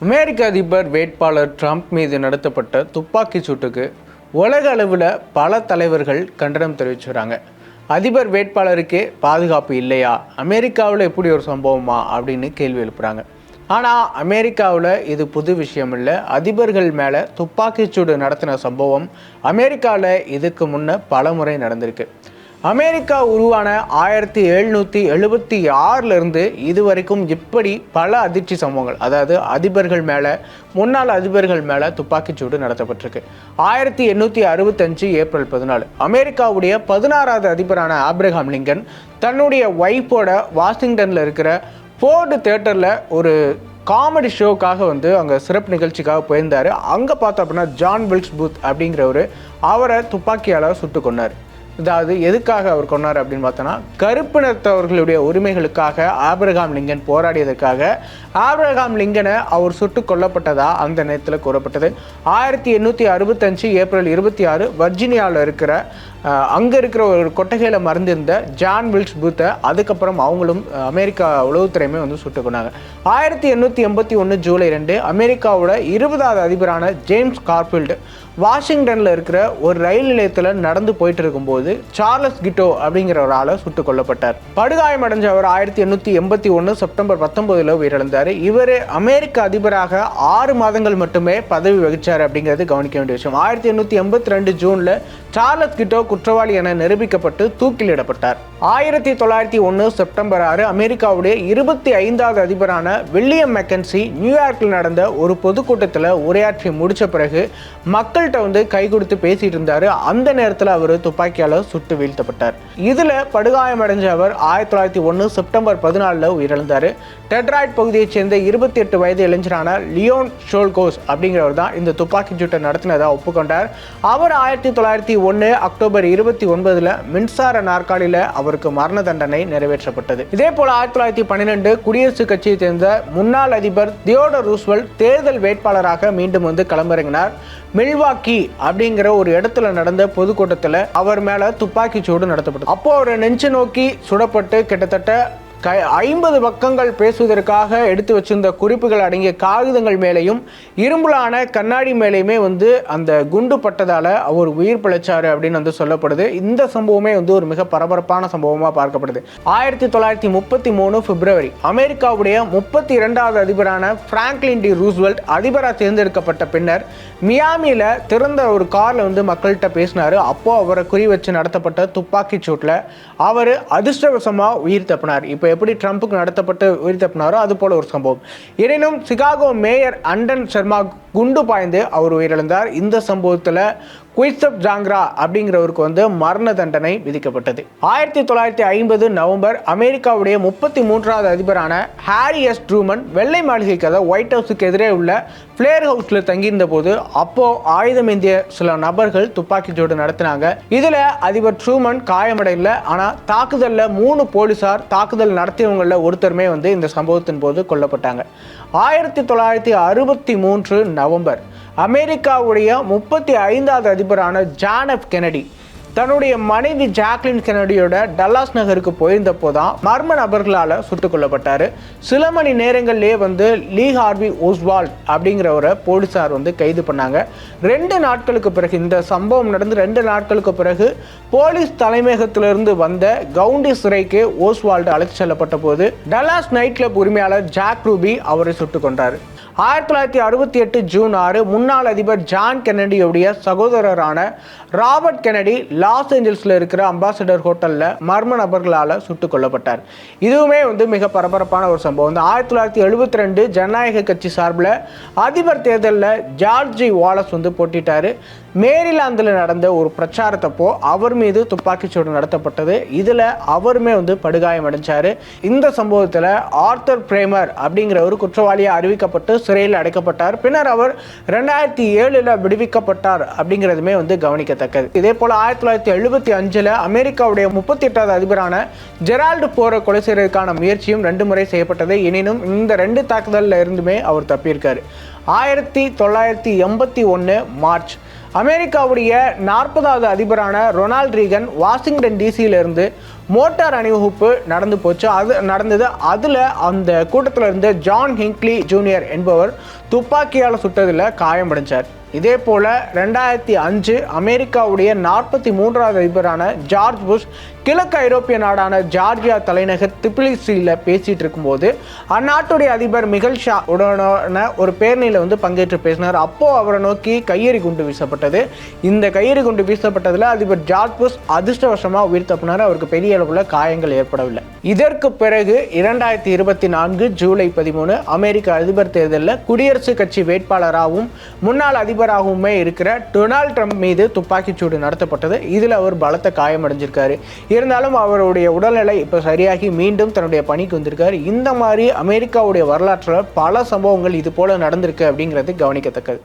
அமெரிக்க அதிபர் வேட்பாளர் ட்ரம்ப் மீது நடத்தப்பட்ட துப்பாக்கிச் சூட்டுக்கு உலக அளவில் பல தலைவர்கள் கண்டனம் தெரிவிச்சுக்கிறாங்க. அதிபர் வேட்பாளருக்கே பாதுகாப்பு இல்லையா, அமெரிக்காவில் எப்படி ஒரு சம்பவமா அப்படின்னு கேள்வி எழுப்புறாங்க. ஆனால் அமெரிக்காவில் இது புது விஷயம் இல்லை. அதிபர்கள் மேலே துப்பாக்கிச்சூடு நடத்தின சம்பவம் அமெரிக்காவில் இதுக்கு முன்ன பல முறை நடந்திருக்கு. அமெரிக்கா உருவான 1776 இது வரைக்கும் இப்படி பல அதிர்ச்சி சம்பவங்கள், அதாவது அதிபர்கள் மேலே, முன்னாள் அதிபர்கள் மேலே துப்பாக்கிச்சூடு நடத்தப்பட்டிருக்கு. 1865 ஏப்ரல் 14 அமெரிக்காவுடைய 16வது அதிபரான ஆப்ரஹாம் லிங்கன் தன்னுடைய ஒய்ஃபோட வாஷிங்டனில் இருக்கிற ஃபோர்டு தியேட்டரில் ஒரு காமெடி ஷோக்காக அங்கே சிறப்பு நிகழ்ச்சிக்காக போயிருந்தார். அங்கே பார்த்தோம் அப்படின்னா ஜான் வில்க்ஸ் பூத் அப்படிங்கிறவர் அவரை துப்பாக்கியால் சுட்டு கொன்னார். அதாவது எதுக்காக அவர் கொண்டார் அப்படின்னு பார்த்தோன்னா, கருப்பினத்தவர்களுடைய உரிமைகளுக்காக ஆப்ரஹாம் லிங்கன் போராடியதற்காக ஆப்ரஹாம் லிங்கனை அவர் சுட்டு கொல்லப்பட்டதா அந்த நேரத்தில் கூறப்பட்டது. 1865 ஏப்ரல் 26 வர்ஜீனியாவில் இருக்கிற அங்கே இருக்கிற ஒரு கொட்டகையில் மறந்திருந்த ஜான் வில்க்ஸ் பூத்தை அதுக்கப்புறம் அவங்களும் அமெரிக்கா உளவுத்துறையுமே சுட்டு கொண்டாங்க. 1881 ஜூலை 2 அமெரிக்காவோட 20வது அதிபரான ஜேம்ஸ் கார்ஃபீல்டு வாஷிங்டனில் இருக்கிற ஒரு ரயில் நிலையத்தில் நடந்து போயிட்டு இருக்கும்போது சார்லஸ் கிட்டோ அப்படிங்கிற ஒரு ஆளை சுட்டு கொல்லப்பட்டார். படுகாயமடைஞ்ச அவர் 1881 செப்டம்பர் 19 உயிரிழந்தார். இவர் அமெரிக்க அதிபராக 6 மாதங்கள் மட்டுமே பதவி வகிச்சார் அப்படிங்கிறது கவனிக்க வேண்டிய விஷயம். 1882 ஜூனில் சார்லஸ் கிட்டோ குற்றவாளி என நிரூபிக்கப்பட்டு தூக்கிலிடப்பட்டார். 1901 செப்டம்பர் 6 அமெரிக்காவுடைய 25வது அதிபரான வில்லியம் மெக்கன்சி நியூயார்க்கில் நடந்த ஒரு பொதுக்கூட்டத்தில் உரையாற்றி முடிச்ச பிறகு மக்கள்கிட்ட கை கொடுத்து பேசிட்டு இருந்தாரு. அந்த நேரத்தில் அவர் துப்பாக்கியால் சுட்டு வீழ்த்தப்பட்டார். இதுல படுகாயமடைஞ்ச அவர் 1901 செப்டம்பர் 14 உயிரிழந்தார். டெட்ராய்ட் பகுதியைச் சேர்ந்த 28 வயது இளைஞரான லியோன் ஷோல்கோஸ் அப்படிங்கிறவர் தான் இந்த துப்பாக்கி சூட்டை நடத்தினதா ஒப்புக்கொண்டார். அவர் 1901 அக்டோபர் 29 மின்சார நாற்காலியில் அவருக்கு மரண தண்டனை நிறைவேற்றப்பட்டது. இதே போல 1912 குடியரசுக் கட்சியை சேர்ந்த முன்னாள் அதிபர் தியோடர் ரூஸ்வெல்ட் தேர்தல் வேட்பாளராக மீண்டும் களமிறங்கினார். மில்வாக்கி அப்படிங்கிற ஒரு இடத்துல நடந்த பொதுக்கூட்டத்தில் அவர் மேல துப்பாக்கி சூடு நடத்தப்பட்டது. அப்போ அவர் நெஞ்சு நோக்கி சுடப்பட்டு கிட்டத்தட்ட 50 பக்கங்கள் பேசுவதற்காக எடுத்து வச்சிருந்த குறிப்புகள் அடங்கிய காகிதங்கள் மேலேயும் இரும்புலான கண்ணாடி மேலேயுமே அந்த குண்டு பட்டதால அவர் உயிர் பிழைச்சாரு அப்படின்னு சொல்லப்படுது. இந்த சம்பவமே ஒரு மிக பரபரப்பான சம்பவமா பார்க்கப்படுது. 1933 பிப்ரவரி அமெரிக்காவுடைய 32வது அதிபரான பிராங்க்லின் டி ரூஸ்வெல்ட் அதிபராக தேர்ந்தெடுக்கப்பட்ட பின்னர் மியாமியில திறந்த ஒரு கார்ல மக்கள்கிட்ட பேசினாரு. அப்போ அவரை குறி வச்சு நடத்தப்பட்ட துப்பாக்கி சூட்டில் அவர் அதிர்ஷ்டவசமா உயிர் தப்பினார். இப்போ எப்படி ட்ரம்புக்கு நடத்தப்பட்டு உயிர் தப்பினாரோ அது போல ஒரு சம்பவம். எனினும் சிகாகோ மேயர் அண்டன் சர்மா குண்டு பாய்ந்து அவர் உயிரிழந்தார். இந்த சம்பவத்தில் குயிசப் ஜாங்ரா அப்படிங்கிறவருக்கு மரண தண்டனை விதிக்கப்பட்டது. 1950 நவம்பர் அமெரிக்காவுடைய 33வது அதிபரான ஹாரி எஸ் ட்ரூமன் வெள்ளை மாளிகைக்கு, அதாவது ஒயிட் ஹவுஸுக்கு எதிரே உள்ள பிளேர் ஹவுஸ்ல தங்கியிருந்த போது அப்போ ஆயுதம் ஏந்திய சில நபர்கள் துப்பாக்கிச்சூடு நடத்தினாங்க. இதுல அதிபர் ட்ரூமன் காயமடையல. ஆனா தாக்குதல்ல 3 போலீசார் தாக்குதல் நடத்தியவங்கள ஒருத்தருமே இந்த சம்பவத்தின் போது கொல்லப்பட்டாங்க. 1963 நவம்பர் அமெரிக்காவுடைய 35வது அதிபரான ஜான் எஃப் கென்னடி தன்னுடைய மனைவி ஜாக்லின் கென்னடியோட டல்லாஸ் நகருக்கு போயிருந்தப்போ தான் மர்ம நபர்களால் சுட்டுக் கொல்லப்பட்டார். சில மணி நேரங்கள்லேயே லீ ஹார்வி ஓஸ்வால்ட் அப்படிங்கிறவரை போலீஸார் கைது பண்ணாங்க. 2 நாட்களுக்கு பிறகு, இந்த சம்பவம் நடந்து 2 நாட்களுக்கு பிறகு போலீஸ் தலைமையகத்திலிருந்து வந்த கவுண்டி சிறைக்கு ஓஸ்வால்ட் அழைத்து செல்லப்பட்ட போது டல்லாஸ் நைட் கிளப் உரிமையாளர் ஜாக் ரூபி அவரை சுட்டுக் கொண்டார். 1968 ஜூன் 6 முன்னாள் அதிபர் ஜான் கென்னடியுடைய சகோதரரான ராபர்ட் கென்னடி லாஸ் ஏஞ்சல்ஸ்ல இருக்கிற அம்பாசடர் ஹோட்டல்ல மர்ம நபர்களால் சுட்டுக் கொல்லப்பட்டார். இதுவுமே மிக பரபரப்பான ஒரு சம்பவம். 1972 ஜனநாயக கட்சி சார்பில் அதிபர் தேர்தலில் ஜார்ஜ் வாலஸ் போட்டிட்டாரு. மேரிலாந்தில் நடந்த ஒரு பிரச்சாரத்தப்போ அவர் மீது துப்பாக்கிச்சூடு நடத்தப்பட்டது. இதில் அவருமே படுகாயம் அடைஞ்சாரு. இந்த சம்பவத்தில் ஆர்த்தர் பிரேமர் அப்படிங்கிற ஒரு குற்றவாளியாக அறிவிக்கப்பட்டு சிறையில் அடைக்கப்பட்டார். பின்னர் அவர் 2007 விடுவிக்கப்பட்டார் அப்படிங்கிறதுமே கவனிக்கத்தக்கது. இதே போல 1975 அமெரிக்காவுடைய 38வது அதிபரான ஜெரால்டு போரை கொலை செய்வதற்கான முயற்சியும் 2 முறை செய்யப்பட்டது. எனினும் இந்த 2 தாக்குதலில் இருந்துமே அவர் தப்பியிருக்காரு. 1981 மார்ச் அமெரிக்காவுடைய 40வது அதிபரான ரொனால்ட் ரீகன் வாஷிங்டன் டிசியிலிருந்து மோட்டார் அணிவகுப்பு நடந்து போச்சு. அது நடந்தது. அதில் அந்த கூட்டத்தில் இருந்த ஜான் ஹிங்க்லி ஜூனியர் என்பவர் துப்பாக்கியால் சுட்டதில் காயமடைஞ்சார். இதே போல் 2005 அமெரிக்காவுடைய 43வது அதிபரான ஜார்ஜ் புஷ் கிழக்கு ஐரோப்பிய நாடான ஜார்ஜியா தலைநகர் திபிலிசியில் பேசிகிட்டு இருக்கும்போது அந்நாட்டுடைய அதிபர் மிகல் ஷா உடனான ஒரு பேரணியில் பங்கேற்று பேசினார். அப்போது அவரை நோக்கி கையெறி குண்டு வீசப்பட்டது. இந்த கையெறி குண்டு வீசப்பட்டதில் அதிபர் ஜார்ஜ் புஷ் அதிர்ஷ்டவசமாக உயிர் தப்பினார். அவருக்கு பெரிய அளவில் காயங்கள் ஏற்படவில்லை. இதற்கு பிறகு 2024 ஜூலை 13 அமெரிக்க அதிபர் தேர்தலில் குடியரசுக் கட்சி வேட்பாளராகவும் முன்னாள் அதிபராகவுமே இருக்கிற டொனால்ட் ட்ரம்ப் மீது துப்பாக்கிச்சூடு நடத்தப்பட்டது. இதில் அவர் பலத்த காயமடைஞ்சிருக்காரு. இருந்தாலும் அவருடைய உடல்நிலை இப்போ சரியாகி மீண்டும் தன்னுடைய பணிக்கு வந்திருக்காரு. இந்த மாதிரி அமெரிக்காவுடைய வரலாற்றில் பல சம்பவங்கள் இது போல நடந்திருக்கு அப்படிங்கிறது கவனிக்கத்தக்கது.